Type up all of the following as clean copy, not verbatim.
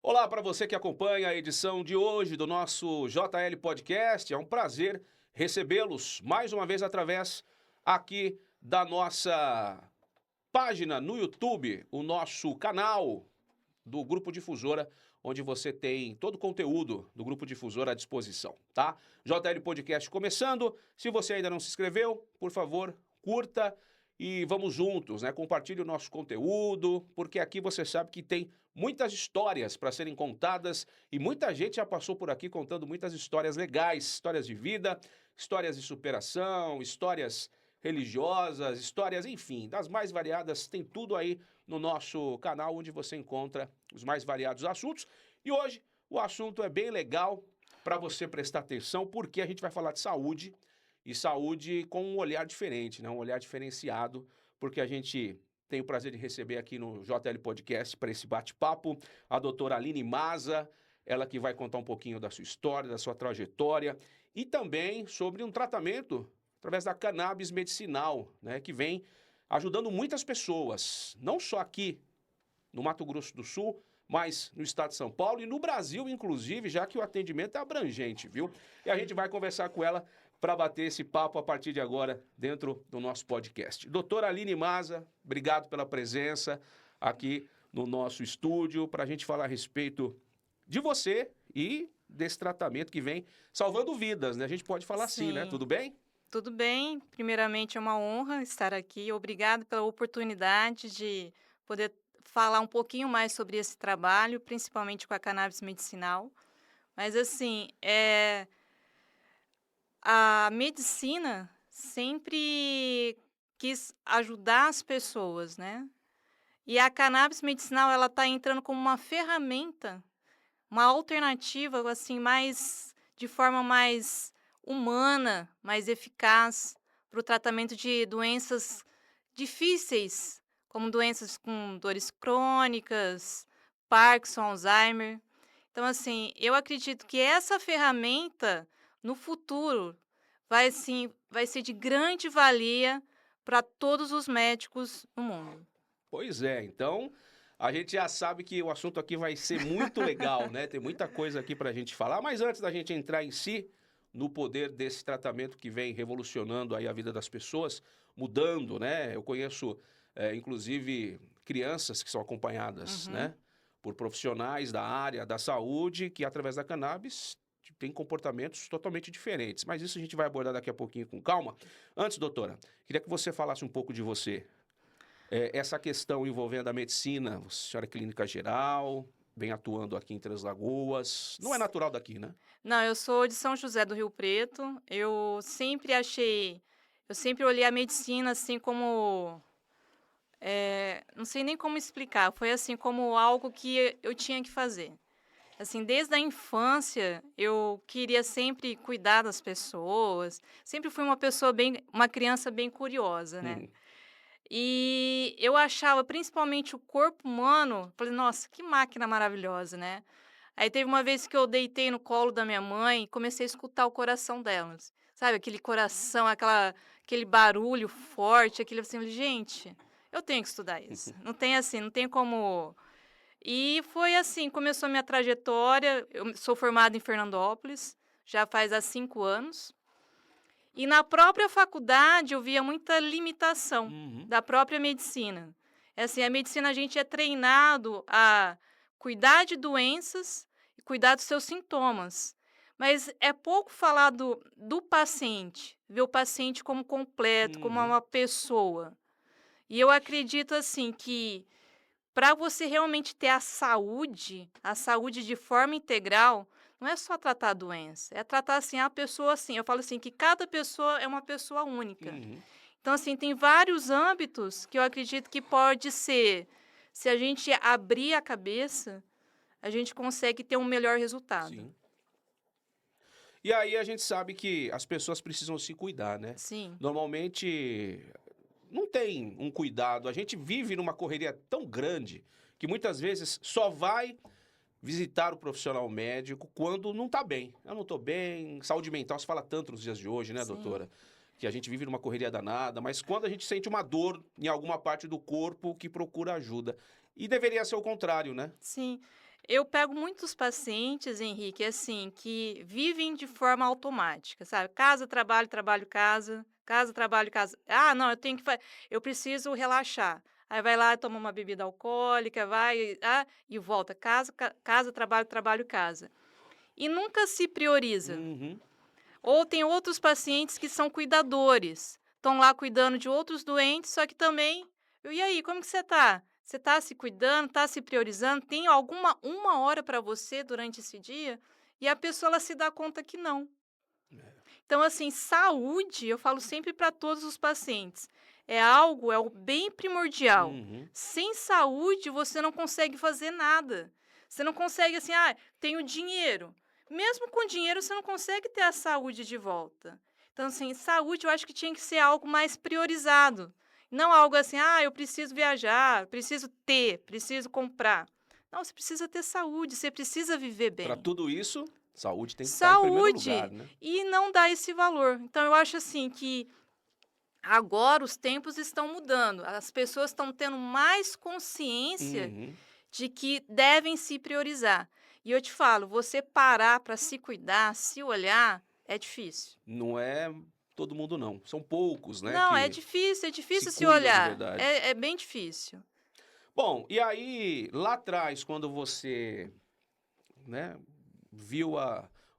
Olá para você que acompanha a edição de hoje do nosso JL Podcast. É um prazer recebê-los mais uma vez através aqui da nossa página no YouTube, o nosso canal do Grupo Difusora, onde você tem todo o conteúdo do Grupo Difusora à disposição, tá? JL Podcast começando. Se você ainda não se inscreveu, por favor, curta e vamos juntos, né? Compartilhe o nosso conteúdo, porque aqui você sabe que tem muitas histórias para serem contadas e muita gente já passou por aqui contando muitas histórias legais, histórias de vida, histórias de superação, histórias religiosas, histórias, enfim, das mais variadas, tem tudo aí no nosso canal, onde você encontra os mais variados assuntos. E hoje o assunto é bem legal para você prestar atenção, porque a gente vai falar de saúde, e saúde com um olhar diferente, né? Um olhar diferenciado, porque a gente tem o prazer de receber aqui no JL Podcast para esse bate-papo a doutora Aline Maza, ela que vai contar um pouquinho da sua história, da sua trajetória, e também sobre um tratamento através da cannabis medicinal, né? Que vem ajudando muitas pessoas, não só aqui no Mato Grosso do Sul, mas no estado de São Paulo e no Brasil, inclusive, já que o atendimento é abrangente, viu? E a gente vai conversar com ela para bater esse papo a partir de agora dentro do nosso podcast. Doutora Aline Maza, obrigado pela presença aqui no nosso estúdio para a gente falar a respeito de você e desse tratamento que vem salvando vidas, né? A gente pode falar assim, né? Sim, Tudo bem? tudo bem. Primeiramente, é uma honra estar aqui. Obrigado pela oportunidade de poder falar um pouquinho mais sobre esse trabalho, principalmente com a cannabis medicinal. Mas, assim, a medicina sempre quis ajudar as pessoas, né? E a cannabis medicinal, ela está entrando como uma ferramenta, uma alternativa, assim, mais de forma mais humana, mais eficaz para o tratamento de doenças difíceis, como doenças com dores crônicas, Parkinson, Alzheimer. Então, assim, eu acredito que essa ferramenta, no futuro, vai ser de grande valia para todos os médicos no mundo. Pois é, então a gente já sabe que o assunto aqui vai ser muito legal, né? Tem muita coisa aqui para a gente falar, mas antes da gente entrar em si, no poder desse tratamento que vem revolucionando aí a vida das pessoas, mudando, né? Eu conheço, inclusive, crianças que são acompanhadas, Uhum. né? Por profissionais da área da saúde que, através da cannabis, têm comportamentos totalmente diferentes. Mas isso a gente vai abordar daqui a pouquinho com calma. Antes, doutora, queria que você falasse um pouco de você. Essa questão envolvendo a medicina, a senhora é clínica geral, vem atuando aqui em Três Lagoas, não é natural daqui, né? Não, eu sou de São José do Rio Preto. Eu sempre olhei a medicina assim como, não sei nem como explicar, foi assim como algo que eu tinha que fazer. Assim, desde a infância, eu queria sempre cuidar das pessoas, sempre fui uma criança bem curiosa, né. Uhum. E eu achava principalmente o corpo humano, falei: "Nossa, que máquina maravilhosa", né. Aí teve uma vez que eu deitei no colo da minha mãe e comecei a escutar o coração delas. Sabe, aquele coração, aquele barulho forte, aquele assim, gente, eu tenho que estudar isso. Não tem assim, não tem como. E foi assim, começou a minha trajetória. Eu sou formada em Fernandópolis, já faz há 5 anos. E na própria faculdade eu via muita limitação Uhum. da própria medicina. É assim, a medicina a gente é treinado a cuidar de doenças e cuidar dos seus sintomas. Mas é pouco falado do paciente, ver o paciente como completo, como Uhum. uma pessoa. E eu acredito assim que para você realmente ter a saúde de forma integral, não é só tratar a doença, é tratar assim a pessoa assim. Eu falo assim que cada pessoa é uma pessoa única. Uhum. Então assim, tem vários âmbitos que eu acredito que pode ser, se a gente abrir a cabeça, a gente consegue ter um melhor resultado. Sim. E aí a gente sabe que as pessoas precisam se cuidar, né? Sim, Normalmente não tem um cuidado. A gente vive numa correria tão grande que muitas vezes só vai visitar o profissional médico quando não tá bem. Eu não tô bem, saúde mental se fala tanto nos dias de hoje, né, sim. doutora? Que a gente vive numa correria danada, mas quando a gente sente uma dor em alguma parte do corpo que procura ajuda. E deveria ser o contrário, né? Sim. Eu pego muitos pacientes, Henrique, assim, que vivem de forma automática, sabe? Casa, trabalho, trabalho, casa, casa, trabalho, casa. Ah, não, eu preciso relaxar. Aí vai lá, toma uma bebida alcoólica, e volta. Casa, casa, trabalho, trabalho, casa. E nunca se prioriza. Uhum. Ou tem outros pacientes que são cuidadores, estão lá cuidando de outros doentes, só que também, e aí, como que você tá? Você tá se cuidando, tá se priorizando? Tem alguma uma hora para você durante esse dia? E a pessoa ela se dá conta que não. Então, assim, saúde, eu falo sempre para todos os pacientes, é o bem primordial. Uhum. Sem saúde, você não consegue fazer nada. Você não consegue, assim, tenho dinheiro. Mesmo com dinheiro, você não consegue ter a saúde de volta. Então, assim, saúde eu acho que tinha que ser algo mais priorizado. Não algo assim, eu preciso viajar, preciso comprar. Não, você precisa ter saúde, você precisa viver Para bem. tudo isso, saúde tem que estar em primeiro lugar, Saúde né? e não dá esse valor. Então eu acho assim que agora os tempos estão mudando. As pessoas estão tendo mais consciência Uhum. de que devem se priorizar. E eu te falo, você parar para se cuidar, se olhar, é difícil. Não é todo mundo, não. São poucos, né, Não, que é se difícil se cuidam de olhar. verdade. É bem difícil. Bom, e aí, lá atrás, quando você, né, viu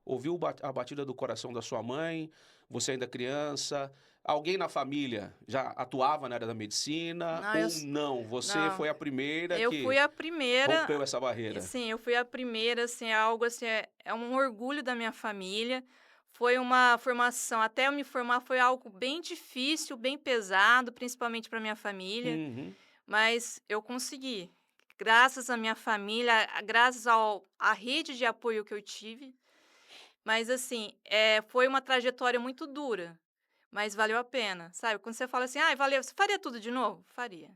ouviu a batida do coração da sua mãe, você ainda criança, alguém na família já atuava na área da medicina Não, ou não? Você não, foi a primeira eu que fui a primeira. rompeu essa E barreira? sim, eu fui a primeira, assim, é algo assim, é um orgulho da minha família. Foi uma formação, até eu me formar foi algo bem difícil, bem pesado, principalmente para minha família, Uhum. mas eu consegui. Graças à minha família, graças à rede de apoio que eu tive. Mas assim, foi uma trajetória muito dura, mas valeu a pena, sabe? Quando você fala assim: "Ai, valeu", você faria tudo de novo? Faria,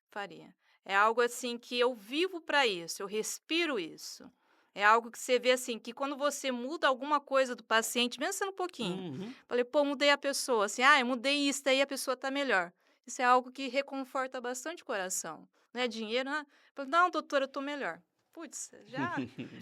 faria. É algo assim que eu vivo para isso, eu respiro isso. É algo que você vê assim, que quando você muda alguma coisa do paciente, mesmo sendo um pouquinho, Uhum. falei: "Pô, mudei a pessoa", assim, "eu mudei isso, daí a pessoa tá melhor". Isso é algo que reconforta bastante o coração. Não é dinheiro, falei: "Não, doutora, eu tô melhor". Putz,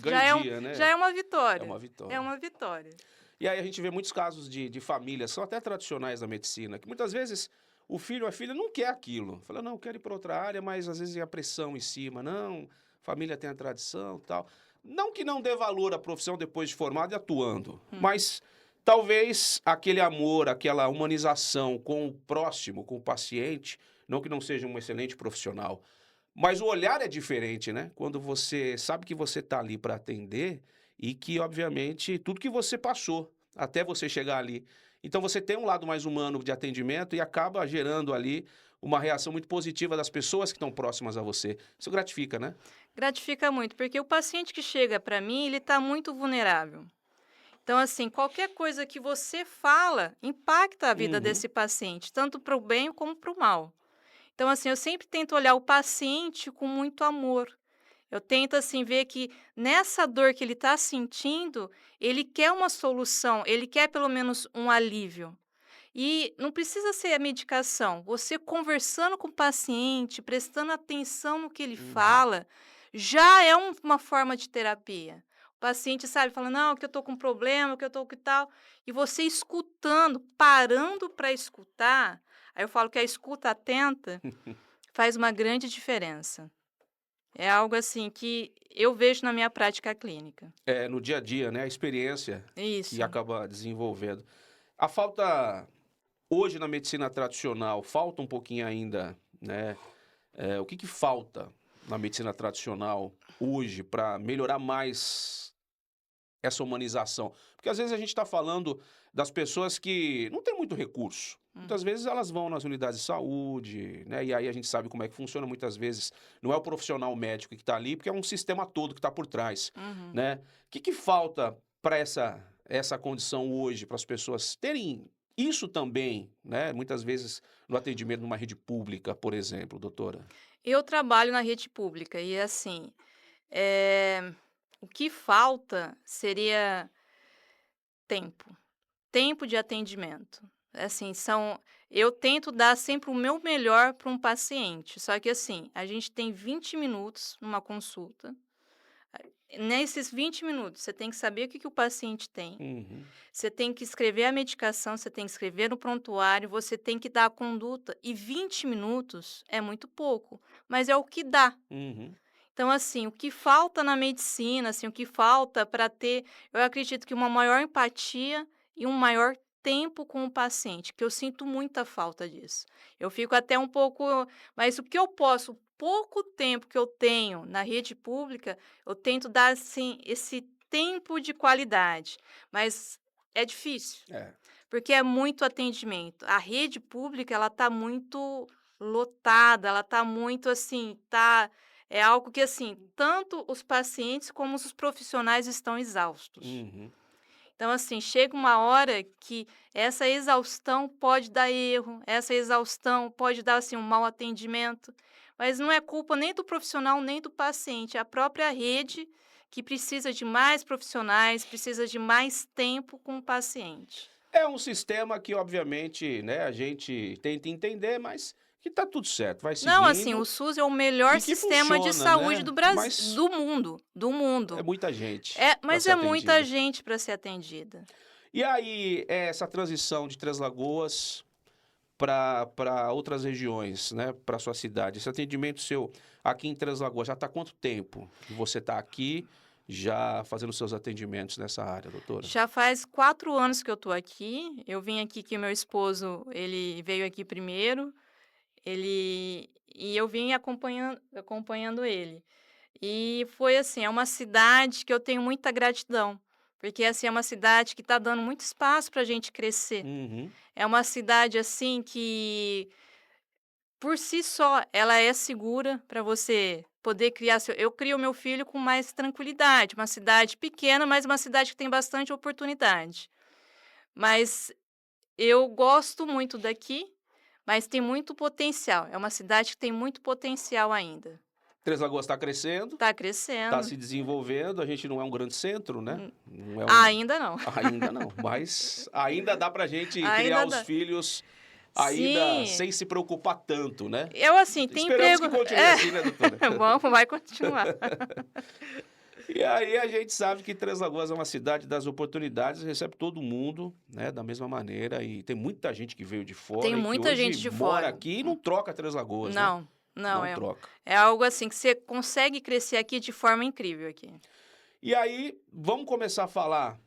Ganha o dia, já né? é uma É uma vitória. É vitória. uma vitória. E aí a gente vê muitos casos de famílias, são até tradicionais da medicina, que muitas vezes o filho ou a filha não quer aquilo. Fala, não, eu quero ir para outra área, mas às vezes é a pressão em cima. Não, família tem a tradição e tal. Não que não dê valor à profissão depois de formado e atuando, Uhum. mas talvez aquele amor, aquela humanização com o próximo, com o paciente, não que não seja um excelente profissional, mas o olhar é diferente, né? Quando você sabe que você está ali para atender e que, obviamente, tudo que você passou até você chegar ali. Então você tem um lado mais humano de atendimento e acaba gerando ali uma reação muito positiva das pessoas que estão próximas a você. Isso gratifica, né? Gratifica muito, porque o paciente que chega para mim, ele está muito vulnerável. Então, assim, qualquer coisa que você fala impacta a vida Uhum. desse paciente, tanto para o bem como para o mal. Então, assim, eu sempre tento olhar o paciente com muito amor. Eu tento, assim, ver que nessa dor que ele está sentindo, ele quer uma solução, ele quer pelo menos um alívio. E não precisa ser a medicação. Você conversando com o paciente, prestando atenção no que ele Uhum. fala, já é uma forma de terapia. O paciente sabe, fala, não, que eu estou com problema, que eu estou com tal. E você escutando, parando para escutar, aí eu falo que a escuta atenta faz uma grande diferença. É algo assim que eu vejo na minha prática clínica. É, no dia a dia, né? A experiência que Isso. acaba desenvolvendo. A falta, hoje na medicina tradicional, falta um pouquinho ainda, né? O que que falta na medicina tradicional hoje para melhorar mais essa humanização? Porque às vezes a gente está falando das pessoas que não têm muito recurso. Muitas Uhum. vezes elas vão nas unidades de saúde, né? E aí a gente sabe como é que funciona. Muitas vezes não é o profissional médico que está ali, porque é um sistema todo que está por trás, Uhum. né? O que que falta para essa condição hoje, para as pessoas terem isso também, né? Muitas vezes no atendimento numa rede pública, por exemplo, doutora. Eu trabalho na rede pública e assim, eh, o que falta seria tempo, tempo de atendimento. Assim, eu tento dar sempre o meu melhor para um paciente, só que assim, a gente tem 20 minutos numa consulta, nesses 20 minutos, você tem que saber o que que o paciente tem, Uhum, você tem que escrever a medicação, você tem que escrever no prontuário, você tem que dar a conduta, e 20 minutos é muito pouco, mas é o que dá. uhum. Então, assim, o que falta na medicina, assim, o que falta para ter, eu acredito que uma maior empatia e um maior tempo com o paciente, que eu sinto muita falta disso. Eu fico até um pouco, mas o que eu posso, pouco tempo que eu tenho na rede pública, eu tento dar, assim, esse tempo de qualidade, mas é difícil, É. porque é muito atendimento. A rede pública, ela tá muito lotada, ela tá muito assim, tá, é algo que assim, tanto os pacientes como os profissionais estão exaustos. Uhum. Então assim, chega uma hora que essa exaustão pode dar erro, essa exaustão pode dar assim um mau atendimento, mas não é culpa nem do profissional nem do paciente, é a própria rede que precisa de mais profissionais, precisa de mais tempo com o paciente. É um sistema que, obviamente, né, a gente tenta entender, mas que tá tudo certo, vai Não, assim, o seguindo SUS é o melhor e que sistema de funciona, saúde né? do Brasil, Mas do mundo, do é mundo. muita gente É, para mas ser é muita atendida. gente para ser atendida. E aí, essa transição de Três Lagoas para outras regiões, né, para sua cidade, esse atendimento seu aqui em Três Lagoas, já está há quanto tempo que você está aqui já fazendo seus atendimentos nessa área, doutora? Já faz 4 anos que eu tô aqui. Eu vim aqui que meu esposo, ele veio aqui primeiro, e eu vim acompanhando ele. E foi assim, é uma cidade que eu tenho muita gratidão, porque, assim, é uma cidade que está dando muito espaço para a gente crescer. Uhum, É uma cidade, assim, que por si só, ela é segura para você poder criar seu, eu crio meu filho com mais tranquilidade, uma cidade pequena, mas uma cidade que tem bastante oportunidade. Mas eu gosto muito daqui, mas tem muito potencial, é uma cidade que tem muito potencial ainda. Três Lagoas está crescendo, Tá está crescendo. se desenvolvendo, a gente não é um grande centro, né? Hum, Não é um, ainda não. ainda não, mas ainda dá para a gente criar Ainda os dá. filhos ainda Sim, sem se preocupar tanto, né? eu assim, tem Esperamos emprego, que continue assim, né, doutora? vamos, vai continuar. E aí a gente sabe que Três Lagoas é uma cidade das oportunidades, recebe todo mundo, né, da mesma maneira, e tem muita gente que veio de Tem fora e que muita hoje gente de mora fora. aqui e não troca Três Lagoas, né? Não, não, Não é troca. é algo assim que você consegue crescer aqui de forma incrível aqui. E aí, vamos começar a falar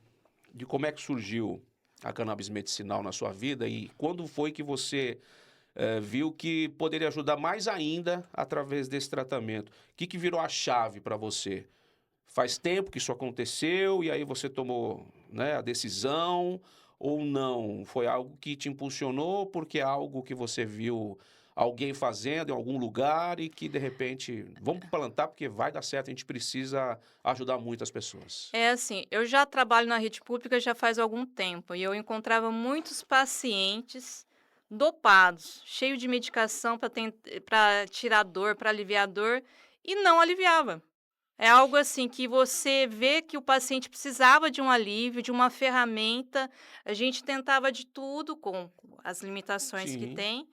de como é que surgiu a cannabis medicinal na sua vida e quando foi que você viu que poderia ajudar mais ainda através desse tratamento. O que virou a chave para você? Faz tempo que isso aconteceu e aí você tomou, né, a decisão ou não? Foi algo que te impulsionou porque é algo que você viu alguém fazendo em algum lugar e que de repente vamos plantar porque vai dar certo, a gente precisa ajudar muitas pessoas. É assim, eu já trabalho na rede pública já faz algum tempo e eu encontrava muitos pacientes dopados, cheio de medicação para tirar dor, para aliviar dor, e não aliviava. É algo assim que você vê que o paciente precisava de um alívio, de uma ferramenta. A gente tentava de tudo com as limitações que Sim. tem.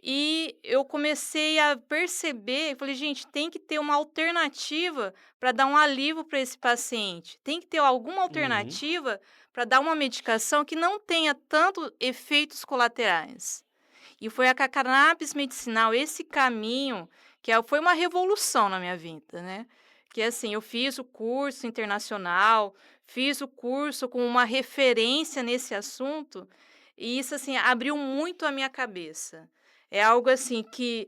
E eu comecei a perceber, eu falei: "Gente, tem que ter uma alternativa para dar um alívio para esse paciente. Tem que ter alguma Uhum. alternativa para dar uma medicação que não tenha tanto efeitos colaterais". E foi a cannabis medicinal, esse caminho, foi uma revolução na minha vida, né. Que assim, eu fiz o curso internacional, fiz o curso com uma referência nesse assunto, e isso, assim, abriu muito a minha cabeça. É algo assim que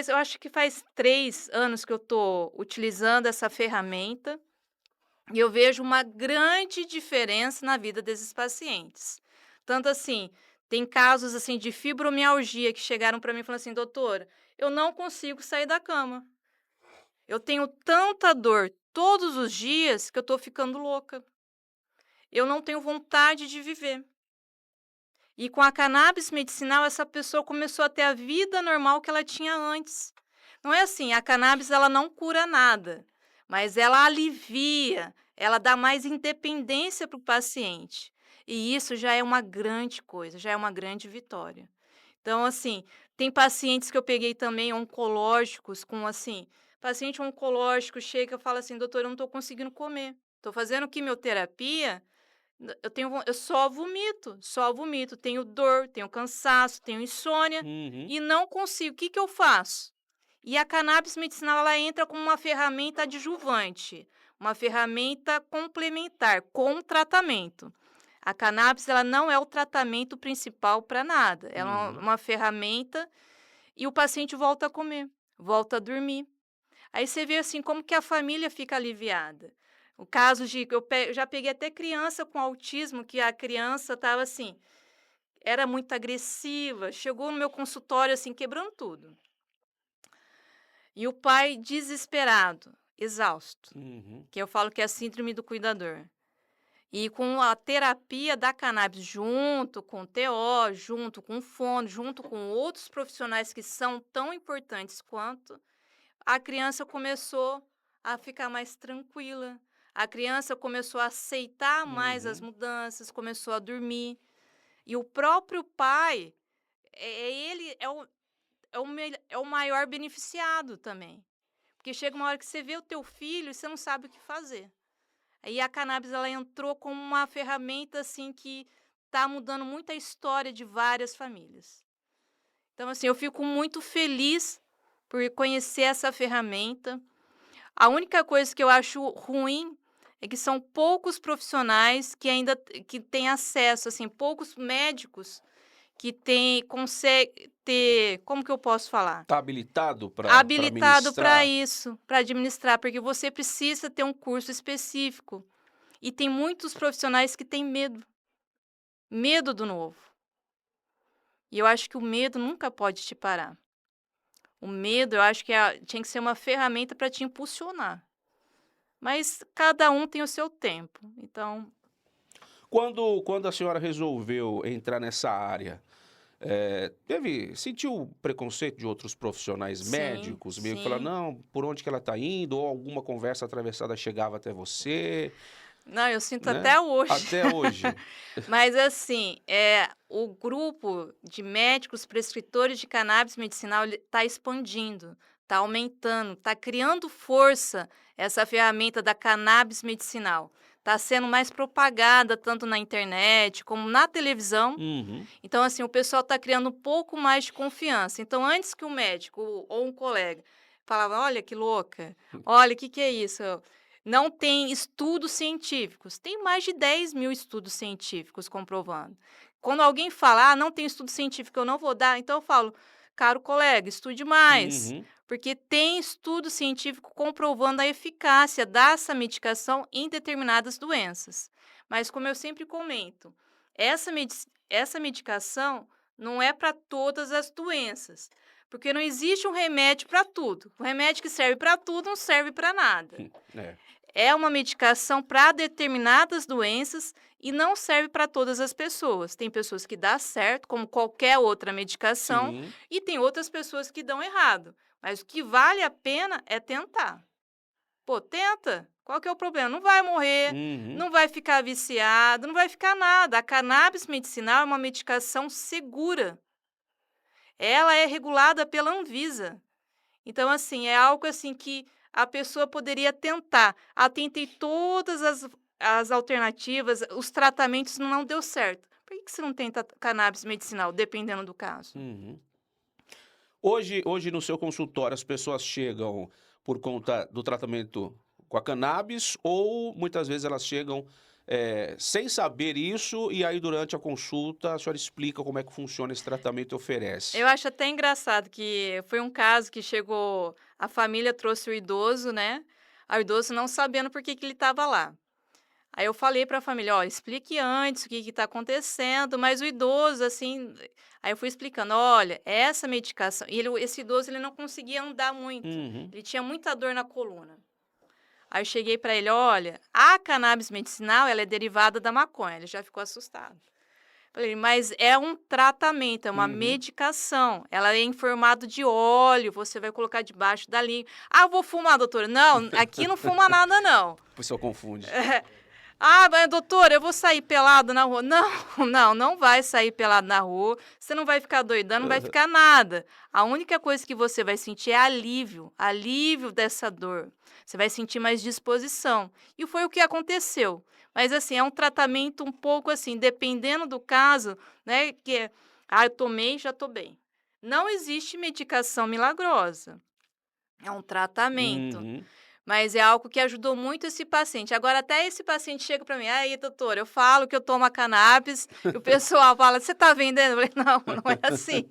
eu acho que faz 3 anos que eu estou utilizando essa ferramenta, e eu vejo uma grande diferença na vida desses pacientes. Tanto assim, tem casos, assim, de fibromialgia que chegaram para mim e falaram assim: "Doutora, eu não consigo sair da cama. Eu tenho tanta dor todos os dias que eu estou ficando louca. Eu não tenho vontade de viver". E com a cannabis medicinal, essa pessoa começou a ter a vida normal que ela tinha antes. Não é assim, a cannabis ela não cura nada, mas ela alivia, ela dá mais independência para o paciente. E isso já é uma grande coisa, já é uma grande vitória. Então, assim, tem pacientes que eu peguei também oncológicos com, assim, Paciente oncológico chega e fala assim: doutor, eu não estou conseguindo comer. Estou fazendo quimioterapia, eu só vomito. Tenho dor, tenho cansaço, tenho insônia Uhum. e não consigo. O que que eu faço? E a cannabis medicinal, ela entra como uma ferramenta adjuvante, uma ferramenta complementar com tratamento. A cannabis, ela não é o tratamento principal para nada. Ela é Uhum. uma ferramenta e o paciente volta a comer, volta a dormir. Aí você vê, assim, como que a família fica aliviada. O caso de eu já peguei até criança com autismo, que a criança estava assim, era muito agressiva, chegou no meu consultório, assim, quebrando tudo. E o pai desesperado, exausto, Uhum. que eu falo que é a síndrome do cuidador. E com a terapia da cannabis junto com o TO, junto com o fono, junto com outros profissionais que são tão importantes quanto, a criança começou a ficar mais tranquila. A criança começou a aceitar mais as Uhum. mudanças, começou a dormir. E o próprio pai, ele é o maior beneficiado também. Porque chega uma hora que você vê o teu filho e você não sabe o que fazer. Aí a cannabis, ela entrou como uma ferramenta assim que está mudando muito a história de várias famílias. Então, assim, eu fico muito feliz por conhecer essa ferramenta. A única coisa que eu acho ruim é que são poucos profissionais que ainda que têm acesso, assim, poucos médicos que consegue ter, como que eu posso falar? Tá habilitado para Habilitado para ministrar? isso, para administrar, porque você precisa ter um curso específico. E tem muitos profissionais que têm medo do novo. E eu acho que o medo nunca pode te parar. O medo, eu acho que tinha que ser uma ferramenta para te impulsionar. Mas cada um tem o seu tempo. Então, Quando a senhora resolveu entrar nessa área, sentiu preconceito de outros profissionais sim, médicos, meio que falar: sim. "Não, por onde que ela está indo?", ou alguma conversa atravessada chegava até você, Não, eu sinto né? até hoje. Até hoje. Mas assim, o grupo de médicos prescritores de cannabis medicinal está expandindo, está aumentando, está criando força essa ferramenta da cannabis medicinal. Está sendo mais propagada tanto na internet como na televisão. Uhum. Então, assim, o pessoal está criando um pouco mais de confiança. Então, antes que o médico ou um colega falava, olha que louca, olha, o que é isso? Não tem estudos científicos. Tem mais de 10.000 estudos científicos comprovando. Quando alguém fala, não tem estudo científico, eu não vou dar, então eu falo, caro colega, estude mais. Uhum. Porque tem estudo científico comprovando a eficácia dessa medicação em determinadas doenças. Mas, como eu sempre comento, essa medicação não é para todas as doenças. Porque não existe um remédio para tudo. O remédio que serve para tudo não serve para nada. É. É uma medicação para determinadas doenças e não serve para todas as pessoas. Tem pessoas que dá certo, como qualquer outra medicação, Sim. e tem outras pessoas que dão errado. Mas o que vale a pena é tentar. Pô, tenta. Qual que é o problema? Não vai morrer, Uhum. não vai ficar viciado, não vai ficar nada. A cannabis medicinal é uma medicação segura. Ela é regulada pela Anvisa. Então, assim, é algo assim que a pessoa poderia tentar. Tentei todas as alternativas, os tratamentos não deu certo. Por que você não tenta cannabis medicinal, dependendo do caso? Uhum. Hoje no seu consultório as pessoas chegam por conta do tratamento com a cannabis ou muitas vezes elas chegam, sem saber isso e aí durante a consulta a senhora explica como é que funciona esse tratamento e oferece? Eu acho até engraçado que foi um caso que chegou, a família trouxe o idoso, né? Aí o idoso não sabendo por que ele estava lá. Aí eu falei para a família, ó, explique antes o que está acontecendo, mas o idoso, assim, aí eu fui explicando, olha, essa medicação, e esse idoso ele não conseguia andar muito, Uhum. ele tinha muita dor na coluna. Aí eu cheguei para ele, olha, a cannabis medicinal, ela é derivada da maconha, ele já ficou assustado. Falei, mas é um tratamento, é uma Uhum. medicação, ela é em formato de óleo, você vai colocar debaixo da língua. Eu vou fumar, doutora? Não, aqui não fuma nada, não. O pessoal confunde. Ah, mas, doutora, eu vou sair pelado na rua. Não, não vai sair pelado na rua. Você não vai ficar doidando, não vai ficar nada. A única coisa que você vai sentir é alívio dessa dor. Você vai sentir mais disposição. E foi o que aconteceu. Mas, assim, é um tratamento um pouco assim, dependendo do caso, né? Eu tomei, já tô bem. Não existe medicação milagrosa. É um tratamento. Uhum. Mas é algo que ajudou muito esse paciente. Agora, até esse paciente chega para mim, aí, doutora, eu falo que eu tomo a cannabis, e o pessoal fala, você tá vendendo? Eu falei, não é assim.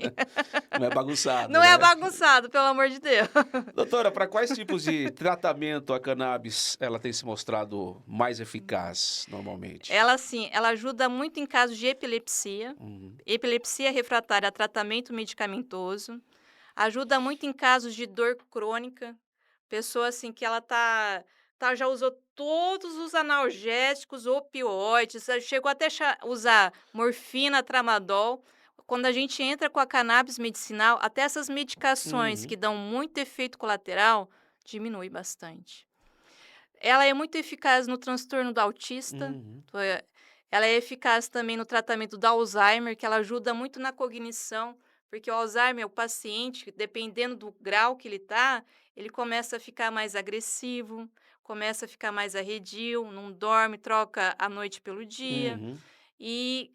Não é bagunçado, Não é né? bagunçado, pelo amor de Deus. Doutora, para quais tipos de tratamento a cannabis ela tem se mostrado mais eficaz normalmente? Ela, assim, ela ajuda muito em casos de epilepsia, Uhum. epilepsia refratária a tratamento medicamentoso, ajuda muito em casos de dor crônica, pessoa assim que ela já usou todos os analgésicos, opioides, chegou até usar morfina, tramadol. Quando a gente entra com a cannabis medicinal, até essas medicações Uhum. que dão muito efeito colateral, diminui bastante. Ela é muito eficaz no transtorno do autista, Uhum. ela é eficaz também no tratamento do Alzheimer, que ela ajuda muito na cognição, porque o Alzheimer, o paciente, dependendo do grau que ele está, ele começa a ficar mais agressivo, começa a ficar mais arredio, não dorme, troca a noite pelo dia. Uhum. E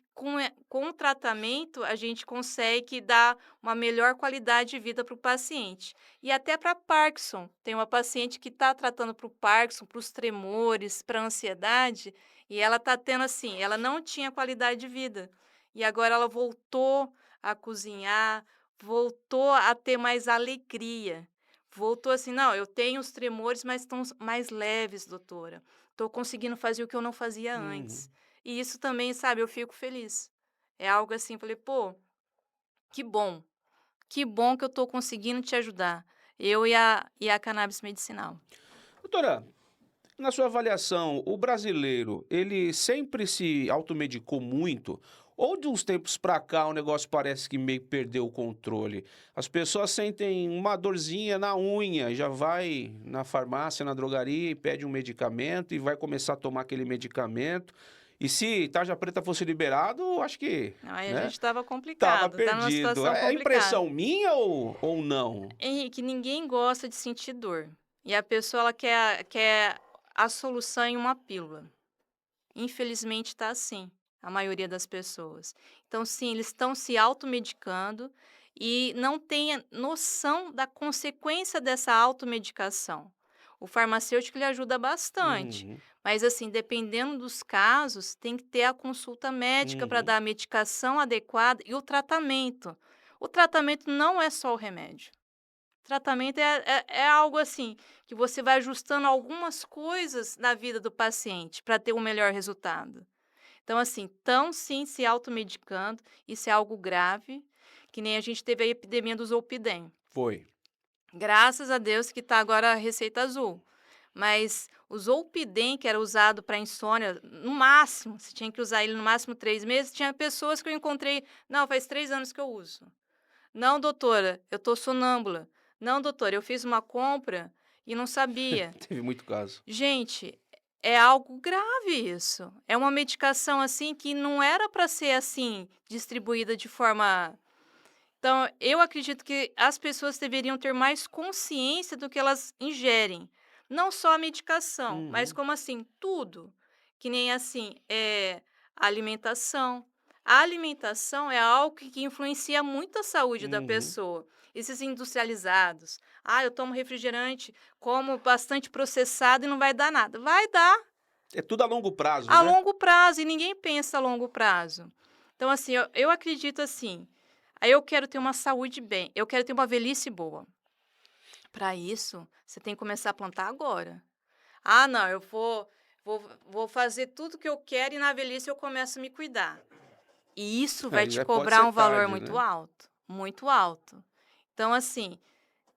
com o tratamento, a gente consegue dar uma melhor qualidade de vida para o paciente. E até para Parkinson. Tem uma paciente que está tratando para o Parkinson, para os tremores, para a ansiedade, e ela está tendo assim, ela não tinha qualidade de vida. E agora ela voltou a cozinhar, voltou a ter mais alegria. Voltou assim, não, eu tenho os tremores, mas estão mais leves, doutora. Estou conseguindo fazer o que eu não fazia Uhum. antes. E isso também, sabe, eu fico feliz. É algo assim, falei: "Pô, que bom, que bom que eu estou conseguindo te ajudar, eu e a cannabis medicinal". Doutora, na sua avaliação, o brasileiro, ele sempre se automedicou muito? Ou de uns tempos pra cá o negócio parece que meio que perdeu o controle? As pessoas sentem uma dorzinha na unha, já vai na farmácia, na drogaria e pede um medicamento e vai começar a tomar aquele medicamento. E se tarja preta fosse liberado, acho que, Aí a gente né, estava tava complicado, tá numa perdido. situação É complicada. impressão minha ou não? Henrique, ninguém gosta de sentir dor, e a pessoa ela quer a solução em uma pílula. Infelizmente está assim, a maioria das pessoas. Então sim, eles estão se automedicando e não têm a noção da consequência dessa automedicação. O farmacêutico lhe ajuda bastante, Uhum, mas assim, dependendo dos casos, tem que ter a consulta médica para uhum, dar a medicação adequada e o tratamento. O tratamento não é só o remédio. Tratamento é algo assim, que você vai ajustando algumas coisas na vida do paciente para ter um melhor resultado. Então, assim, estão sim se automedicando, isso é algo grave, que nem a gente teve a epidemia do Zolpidem. foi. Graças a Deus que está agora a receita azul. Mas o Zolpidem, que era usado para insônia, no máximo, você tinha que usar ele no máximo 3 meses, tinha pessoas que eu encontrei, não, faz 3 anos que eu uso. Não, doutora, eu tô sonâmbula. Não, doutora, eu fiz uma compra e não sabia. Teve muito caso. Gente, é algo grave isso. É uma medicação assim que não era para ser assim distribuída de forma. Então, eu acredito que as pessoas deveriam ter mais consciência do que elas ingerem. Não só a medicação, mas Uhum, como assim, tudo. Que nem assim, a alimentação. A alimentação é algo que influencia muito a saúde da uhum. pessoa. Esses industrializados. Ah, eu tomo refrigerante, como bastante processado e não vai dar nada. Vai dar É tudo a longo prazo, a né? longo prazo e ninguém pensa a longo prazo. Então, assim, eu acredito assim, aí eu quero ter uma saúde bem, eu quero ter uma velhice boa. Para isso, você tem que começar a plantar agora. Ah, não, vou fazer tudo que eu quero e na velhice eu começo a me cuidar. E isso vai Aí te já pode cobrar ser um valor tarde, muito né? alto, muito alto. Então, assim,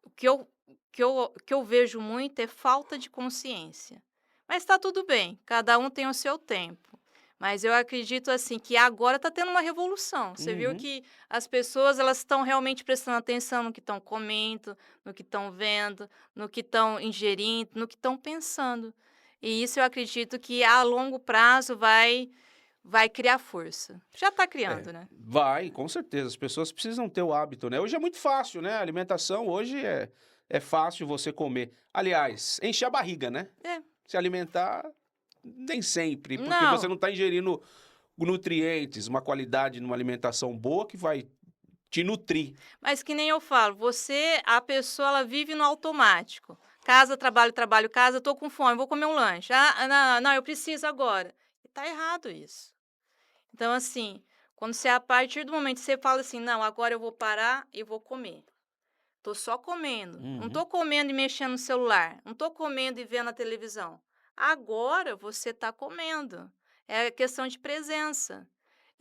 o que eu vejo muito é falta de consciência. Mas está tudo bem, cada um tem o seu tempo. Mas eu acredito assim que agora está tendo uma revolução. Você viu Uhum. que as pessoas elas estão realmente prestando atenção no que estão comendo, no que estão vendo, no que estão ingerindo, no que estão pensando. E isso eu acredito que a longo prazo vai criar força. Já está É, criando, né? vai, com certeza. As pessoas precisam ter o hábito, né? Hoje é muito fácil, né? A alimentação hoje é fácil você comer. Aliás, encher a barriga, né? É. Se alimentar, nem sempre, porque você Não, não está ingerindo nutrientes, uma qualidade numa alimentação boa que vai te nutrir. mas que nem eu falo, a pessoa, ela vive no automático. Casa, trabalho, trabalho, casa, tô com fome, vou comer um lanche. Ah, não, não, eu preciso agora. E tá errado isso. Então, assim, quando você, a partir do momento que você fala assim, não, agora eu vou parar e vou comer. Tô só comendo. Não Uhum. tô comendo e mexendo no celular. Não tô comendo e vendo a televisão. Agora você tá comendo. É questão de presença.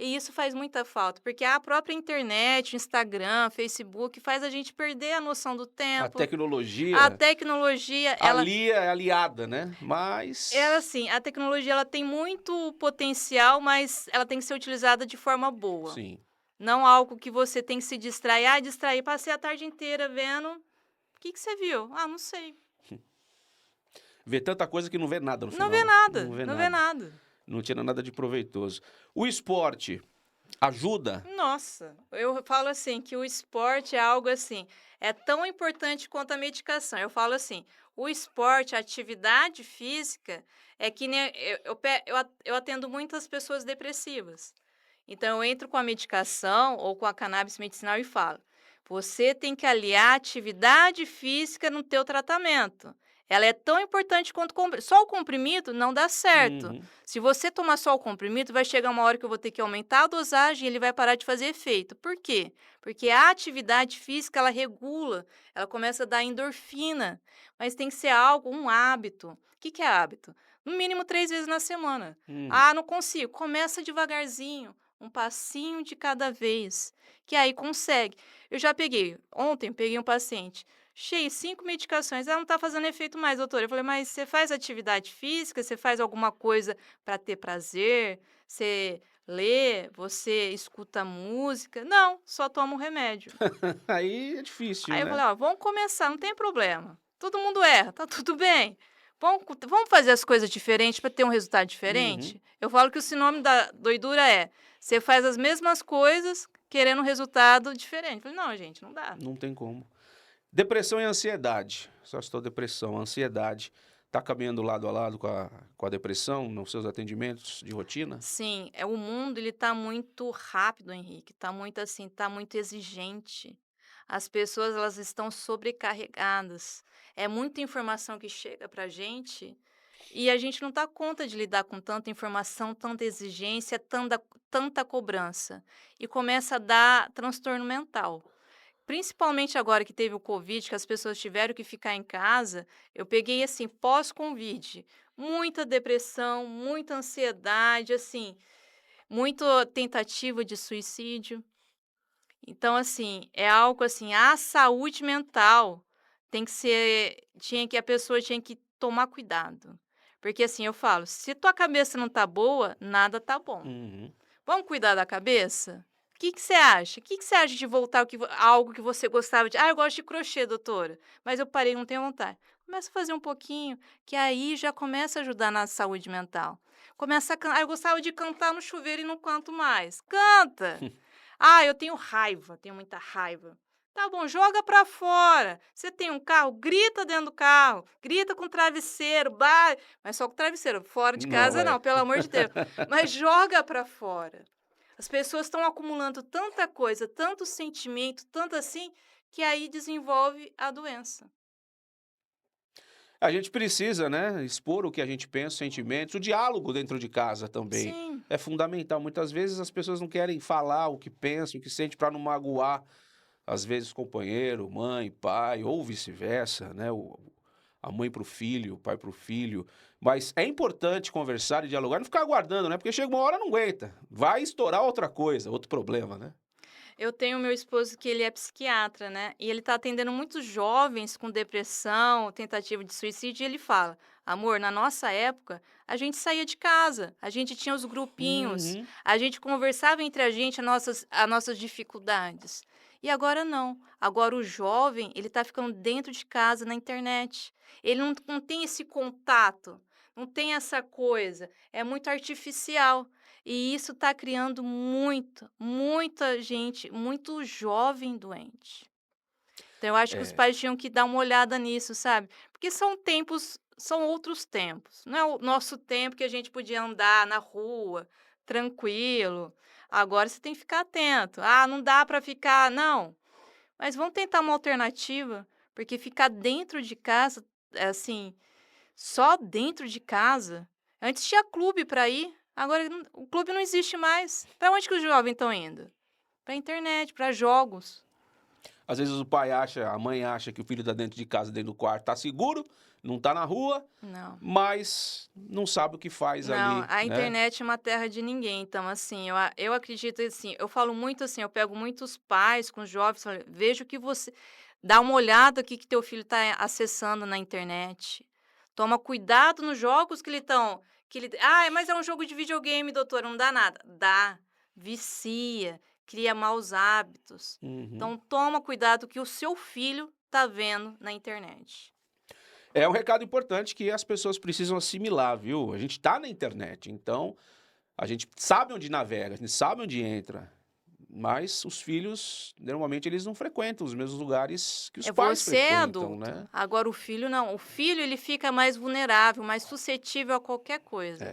E isso faz muita falta, porque a própria internet, Instagram, Facebook, faz a gente perder a noção do A tempo. A tecnologia tecnologia, ali é aliada, né? ela Mas, assim, a tecnologia ela tem muito potencial, mas ela tem que ser utilizada de forma boa. sim, Não algo que você tem que se distrair. Ah, distrair, passei a tarde inteira vendo. O que que você viu? Ah, não sei. vê tanta coisa que não vê nada no Não final, vê né? Não nada, vê não vê nada. nada. Não tira nada de proveitoso. O esporte ajuda? Nossa, eu falo assim que o esporte é algo assim, é tão importante quanto a medicação. Eu falo assim, o esporte, a atividade física, é que nem eu atendo muitas pessoas depressivas. Então eu entro com a medicação ou com a cannabis medicinal e falo: você tem que aliar a atividade física no teu tratamento. Ela é tão importante quanto só o comprimido não dá certo. Uhum. Se você tomar só o comprimido, vai chegar uma hora que eu vou ter que aumentar a dosagem e ele vai parar de fazer efeito. Por quê? Porque a atividade física, ela regula, ela começa a dar endorfina, mas tem que ser algo, um hábito. O que que é hábito? No mínimo 3 vezes na semana. Uhum. Ah, não consigo. Começa devagarzinho, um passinho de cada vez, que aí consegue. Eu já ontem peguei um paciente, cheio, 5 medicações. Ela não está fazendo efeito mais, doutora. Eu falei, mas você faz atividade física? Você faz alguma coisa para ter prazer? Você lê? Você escuta música? Não, só toma um remédio. Aí é difícil, Aí eu né? falei, ó, vamos começar, não tem problema. Todo mundo erra, tá tudo bem. Vamos fazer as coisas diferentes para ter um resultado Uhum. diferente? Eu falo que o sinônimo da doidura é, você faz as mesmas coisas querendo um resultado diferente. Eu falei, não, gente, não dá. Não tem como. Depressão e ansiedade. Só estou depressão, ansiedade. Tá caminhando lado a lado com a depressão nos seus atendimentos de rotina? Sim, o mundo ele tá muito rápido, Henrique, tá muito assim, tá muito exigente. As pessoas elas estão sobrecarregadas. É muita informação que chega pra gente e a gente não dá conta de lidar com tanta informação, tanta exigência, tanta cobrança. E começa a dar transtorno mental. Principalmente agora que teve o Covid, que as pessoas tiveram que ficar em casa, eu peguei assim, pós-Covid, muita depressão, muita ansiedade, assim, muita tentativa de suicídio. Então, assim, é algo assim, a saúde mental a pessoa tinha que tomar cuidado. Porque assim, eu falo, se tua cabeça não tá boa, nada tá bom. Uhum. Vamos cuidar da cabeça? O que que você acha? O que que você acha de voltar a algo que você gostava de? Ah, eu gosto de crochê, doutora, mas eu parei, não tenho vontade. Começa a fazer um pouquinho, que aí já começa a ajudar na saúde mental. Começa a cantar. Ah, eu gostava de cantar no chuveiro e não canto mais. Canta! Ah, eu tenho raiva, tenho muita raiva. Tá bom, joga pra fora. Você tem um carro, grita dentro do carro, grita com o travesseiro, mas só com o travesseiro, fora de Não casa é. não, pelo amor de Deus. Mas joga pra fora. As pessoas estão acumulando tanta coisa, tanto sentimento, tanto assim, que aí desenvolve a doença. A gente precisa, né, expor o que a gente pensa, os sentimentos, o diálogo dentro de casa também Sim, é fundamental. Muitas vezes as pessoas não querem falar o que pensam, o que sentem para não magoar, às vezes, companheiro, mãe, pai, ou vice-versa, né, a mãe para o filho, o pai para o filho. Mas é importante conversar e dialogar, não ficar aguardando, né, porque chega uma hora não aguenta, vai estourar outra coisa, outro problema, né. eu tenho meu esposo que ele é psiquiatra, né? E ele está atendendo muitos jovens com depressão, tentativa de suicídio, e ele fala: amor, na nossa época, a gente saía de casa, a gente tinha os grupinhos, Uhum. a gente conversava entre a gente as nossas dificuldades. E agora não. Agora o jovem, ele está ficando dentro de casa, na internet. Ele não tem esse contato. Não tem essa coisa, é muito artificial. E isso está criando muita gente, muito jovem doente. Então eu acho que os É, pais tinham que dar uma olhada nisso, sabe. Porque são outros tempos, não é o nosso tempo que a gente podia andar na rua, tranquilo. Agora você tem que ficar atento. "Ah, não dá para ficar", não, mas vamos tentar uma alternativa, porque ficar dentro de casa, assim, só dentro de casa, antes tinha clube para ir, agora o clube não existe mais. Para onde que os jovens estão indo? Pra internet, para jogos. às vezes o pai acha, a mãe acha que o filho tá dentro de casa, dentro do quarto, tá seguro, não tá na rua, Não. mas não sabe o que faz Não, ali, a né? internet é uma terra de ninguém, então assim, eu acredito assim, eu falo muito assim, eu pego muitos pais com jovens, falo: "Veja o que você dá uma olhada o que teu filho está acessando na internet. Toma cuidado nos jogos que ele "Ah, mas é um jogo de videogame, doutora, não dá nada". Dá, vicia, cria maus hábitos. Uhum. Então toma cuidado que o seu filho tá vendo na internet. É um recado importante que as pessoas precisam assimilar, viu? A gente tá na internet, então a gente sabe onde navega, a gente sabe onde entra, mas os filhos, normalmente, eles não frequentam os mesmos lugares que os É, pais você é frequentam, adulto, né? agora o filho não. O filho, ele fica mais vulnerável, mais suscetível a qualquer coisa.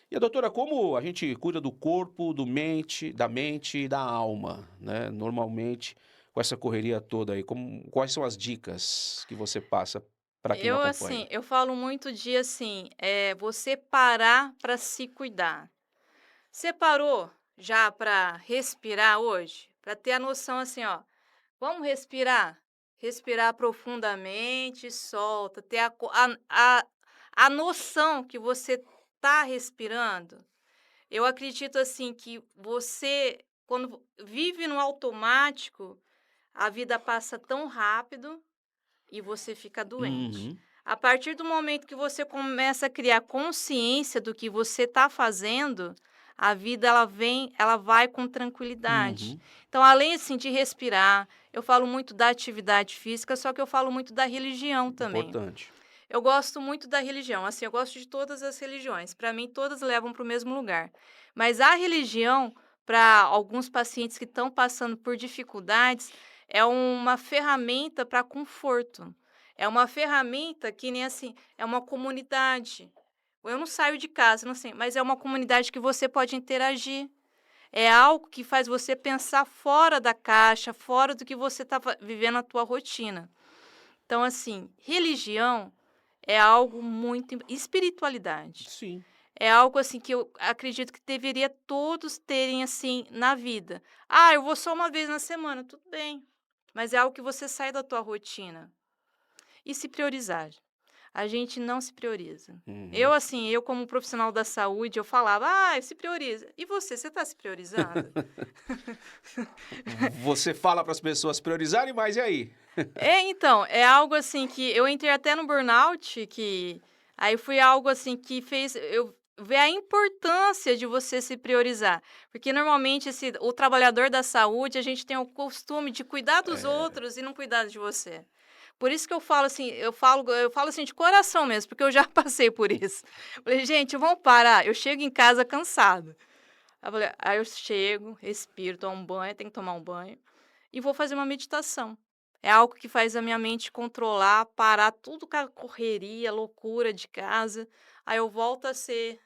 E a doutora, como a gente cuida do corpo, da mente e da alma, né? Normalmente, com essa correria toda aí, quais são as dicas que você passa para quem Eu, assim, acompanha? eu falo muito de, assim, você parar para se cuidar. Você parou já para respirar hoje? Para ter a noção, assim, ó, vamos respirar? Respirar profundamente, solta, ter a noção que você tá respirando. Eu acredito, assim, que você, quando vive no automático, a vida passa tão rápido e você fica doente. Uhum, A partir do momento que você começa a criar consciência do que você está fazendo, a vida ela vai com tranquilidade. uhum, Então, além assim de respirar, eu falo muito da atividade física, só que eu falo muito da religião também. importante. Eu gosto muito da religião, assim, eu gosto de todas as religiões. Para mim, todas levam para o mesmo lugar. Mas a religião, para alguns pacientes que estão passando por dificuldades, é uma ferramenta para conforto. É uma ferramenta que nem assim, é uma comunidade. Eu não saio de casa, não sei, mas é uma comunidade que você pode interagir. É algo que faz você pensar fora da caixa, fora do que você está vivendo a tua rotina. Então, assim, religião é algo muito espiritualidade. Sim. É algo, assim, que eu acredito que deveria todos terem, assim, na vida. "Ah, eu vou só uma vez na semana", tudo bem, mas é algo que você sai da tua rotina. E se priorizar. A gente não se prioriza. Uhum. Eu, assim, eu como profissional da saúde, eu falava: "Ah, se prioriza". E você está se priorizando? Você fala para as pessoas priorizarem, mas e aí? É, então, é algo assim que eu entrei até no burnout, que aí foi algo assim que fez eu ver a importância de você se priorizar. Porque normalmente o trabalhador da saúde, a gente tem o costume de cuidar dos É, outros e não cuidar de você. Por isso que eu falo assim, eu falo assim de coração mesmo, porque eu já passei por isso. Falei: "Gente, vamos parar". Eu chego em casa cansada. Aí eu chego, respiro, tomo um banho, tenho que tomar um banho e vou fazer uma meditação. É algo que faz a minha mente controlar, parar tudo com a correria, loucura de casa. Aí eu volto a ser.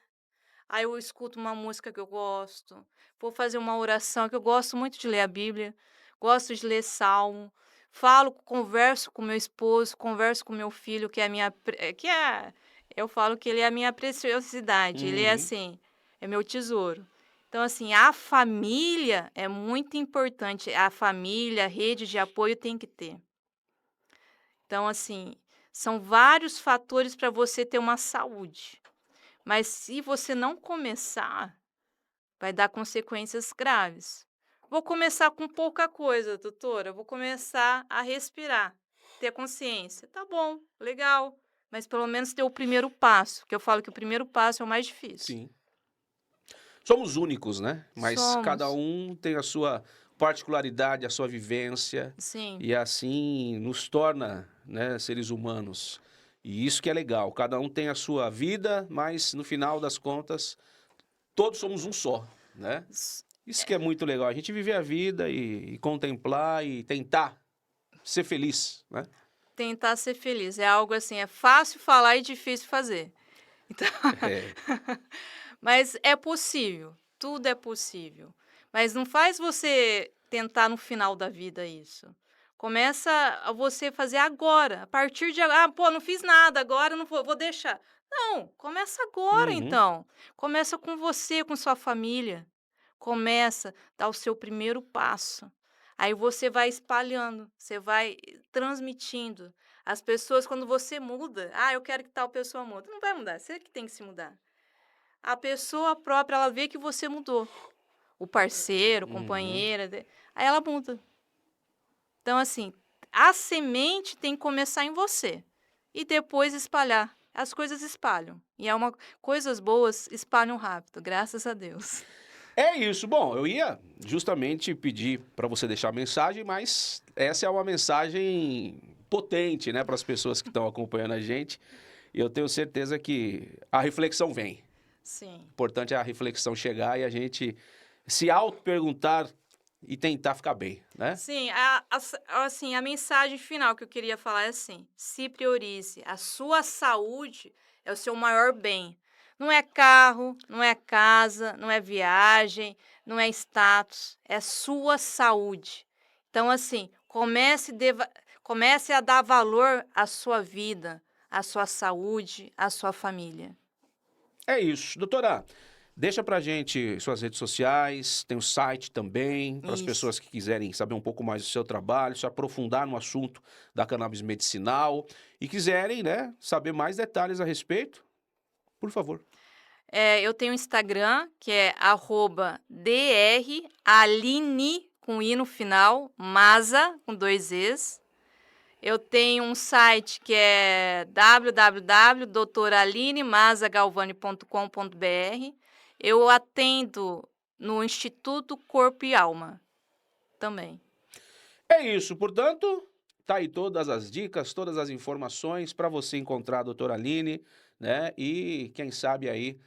Aí eu escuto uma música que eu gosto. Vou fazer uma oração, que eu gosto muito de ler a Bíblia. Gosto de ler Salmo. Converso com meu esposo, converso com meu filho, que é a minha. Eu falo que ele é a minha preciosidade. Ele é uhum, assim, é meu tesouro. Então, assim, a família é muito importante. A família, a rede de apoio tem que ter. Então, assim, são vários fatores para você ter uma saúde. Mas se você não começar, vai dar consequências graves. Vou começar com pouca coisa, doutora. Vou começar a respirar, ter consciência. Tá bom, legal. Mas pelo menos ter o primeiro passo, que eu falo que o primeiro passo é o mais difícil. sim. Somos únicos, né? Mas cada Somos, um tem a sua particularidade, a sua vivência, sim. e assim nos torna, né, seres humanos. E isso que é legal. Cada um tem a sua vida, mas no final das contas, todos somos um só, né? Isso que é muito legal. A gente viver a vida e contemplar e tentar ser feliz, né? Tentar ser feliz. É algo assim, é fácil falar e difícil fazer. Então, É. mas é possível, tudo é possível. Mas não faz você tentar no final da vida isso. Começa a você fazer agora, a partir de agora. Ah, pô, não fiz nada agora, não vou deixar. Não, começa agora Uhum. então. Começa com você, com sua família. Começa, dá o seu primeiro passo. Aí você vai espalhando, você vai transmitindo. As pessoas, quando você muda, ah, eu quero que tal pessoa mude. Não vai mudar, você que tem que se mudar. A pessoa própria, ela vê que você mudou. O parceiro, Uhum. companheira, aí ela muda. Então, assim, a semente tem que começar em você e depois espalhar. As coisas espalham. E coisas boas espalham rápido, graças a Deus. É isso. Bom, eu ia justamente pedir para você deixar a mensagem, mas essa é uma mensagem potente, né, para as pessoas que estão acompanhando a gente. E eu tenho certeza que a reflexão vem. Sim. O importante é a reflexão chegar e a gente se auto-perguntar e tentar ficar bem, né? Sim, assim, a mensagem final que eu queria falar é assim: se priorize. A sua saúde é o seu maior bem. Não é carro, não é casa, não é viagem, não é status, é sua saúde. Então, assim, comece a dar valor à sua vida, à sua saúde, à sua família. É isso. Doutora, deixa pra gente suas redes sociais, tem o site também, para as Isso. pessoas que quiserem saber um pouco mais do seu trabalho, se aprofundar no assunto da cannabis medicinal e quiserem, né, saber mais detalhes a respeito, por favor. Eu tenho um Instagram, que é @draline, com i no final, Maza, com 2 es. Eu tenho um site que é www.doutoralinemazzagalvani.com.br. Eu atendo no Instituto Corpo e Alma também. É isso, portanto, tá aí todas as dicas, todas as informações para você encontrar a doutora Aline, né? E quem sabe aí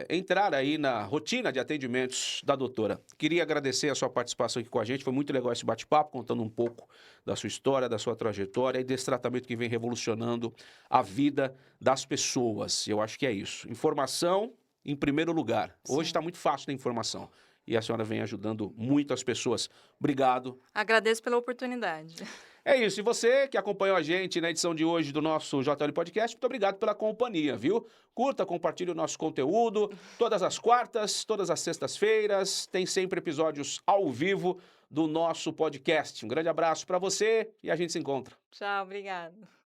entrar aí na rotina de atendimentos da doutora. Queria agradecer a sua participação aqui com a gente, foi muito legal esse bate-papo, contando um pouco da sua história, da sua trajetória e desse tratamento que vem revolucionando a vida das pessoas. Eu acho que é isso. Informação em primeiro lugar. Hoje Sim. está muito fácil da informação. E a senhora vem ajudando muito as pessoas. Obrigado. Agradeço pela oportunidade. É isso. E você que acompanhou a gente na edição de hoje do nosso JL Podcast, muito obrigado pela companhia, viu? Curta, compartilhe o nosso conteúdo. Todas as quartas, todas as sextas-feiras, tem sempre episódios ao vivo do nosso podcast. Um grande abraço para você e a gente se encontra. Tchau, obrigada.